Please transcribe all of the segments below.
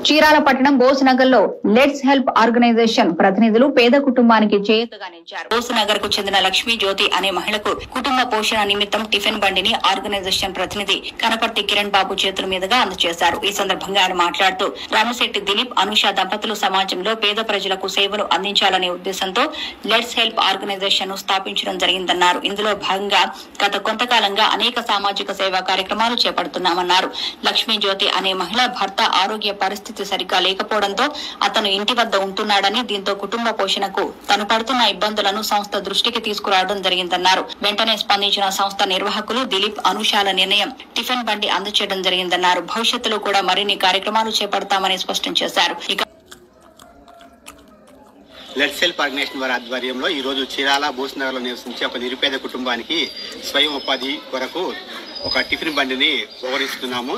చీరాల పట్టణం బోసునగర్ లో let's help organisation ప్రతినిధులు పేద కుటుంబానికి చేయూతగా నిలిచారు. బోసునగర్ కు చెందిన లక్ష్మీ జ్యోతి అనే మహిళకు కుటుంబ పోషణ నిమిత్తం టిఫిన్ బండిని ఆర్గనైజేషన్ ప్రతినిధి కనపర్తి కిరణ్ బాబు చేతుల మీదుగా అందజేశారు. ఈ సందర్భంగా ఆయన మాట్లాడుతూ రామశెట్టి దిలీప్, అనుష దంపతులు సమాజంలో పేద ప్రజలకు సేవలు అందించాలనే ఉద్దేశంతో లెట్స్ హెల్ప్ ఆర్గనైజేషన్ ను స్థాపించడం జరిగిందన్నారు. ఇందులో భాగంగా గత కొంతకాలంగా అనేక సామాజిక సేవా కార్యక్రమాలు చేపడుతున్నామన్నారు. లక్ష్మీ జ్యోతి అనే మహిళ భర్త ఆరోగ్య పరిస్థితి సరిగ్గా లేకపోవడంతో అతను ఇంటి వద్ద ఉంటున్నాడని, దీంతో కుటుంబ పోషణకు తను పడుతున్న ఇబ్బందులను సంస్థ దృష్టికి తీసుకురావడం జరిగిందన్నారు. వెంటనే స్పందించిన సంస్థ నిర్వాహకులు దిలీప్, అనుషాల నిర్ణయం టిఫిన్ బండి అందజేయడం జరిగిందన్నారు. భవిష్యత్తులో కూడా మరిన్ని కార్యక్రమాలు చేపడతామని స్పష్టం చేశారు. లెట్స్ హెల్ప్ ఆర్గనైజేషన్ వారి ఆధ్వర్యంలో ఈ రోజు చీరాల బోసునగర్ లో నివసించే ఒక నిరుపేద కుటుంబానికి స్వయం ఉపాధి కొరకు ఒక టిఫిన్ బండిని వివరిస్తున్నాము.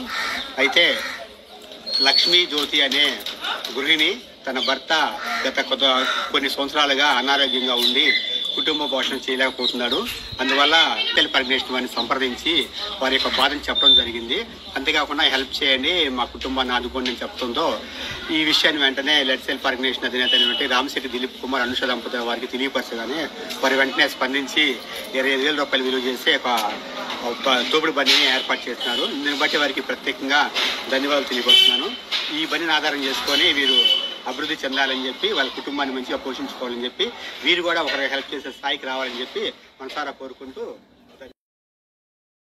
అయితే లక్ష్మీ జ్యోతి అనే గృహిణి తన భర్త గత కొన్ని సంవత్సరాలుగా అనారోగ్యంగా ఉండి కుటుంబ పోషణ చేయలేకపోతున్నాడు. అందువల్ల హెల్ప్ ఆర్గనైజేషన్ వారిని సంప్రదించి వారి యొక్క బాధను చెప్పడం జరిగింది. అంతేకాకుండా హెల్ప్ చేయండి, మా కుటుంబాన్ని ఆదుకోండి అని చెప్తుందో ఈ విషయాన్ని వెంటనే లెట్స్ హెల్ప్ ఆర్గనైజేషన్ అధినేత అయినటువంటి రామశెట్టి దిలీప్ కుమార్, అనుష దంపతుల వారికి తెలియపరచగానే వారి వెంటనే స్పందించి 25,000 రూపాయలు విలువ చేసి ఒక తోపుడు బండిని ఏర్పాటు చేస్తున్నారు. దీన్ని బట్టి వారికి ప్రత్యేకంగా ధన్యవాదాలు తెలియపరుస్తున్నాను. ఈ బండిని ఆధారం చేసుకొని వీరు అభివృద్ధి చెందాలని చెప్పి, వాళ్ళ కుటుంబాన్ని మంచిగా పోషించుకోవాలని చెప్పి, వీరు కూడా ఒకరికి హెల్ప్ చేసే స్థాయికి రావాలని చెప్పి మనసారా కోరుకుంటూ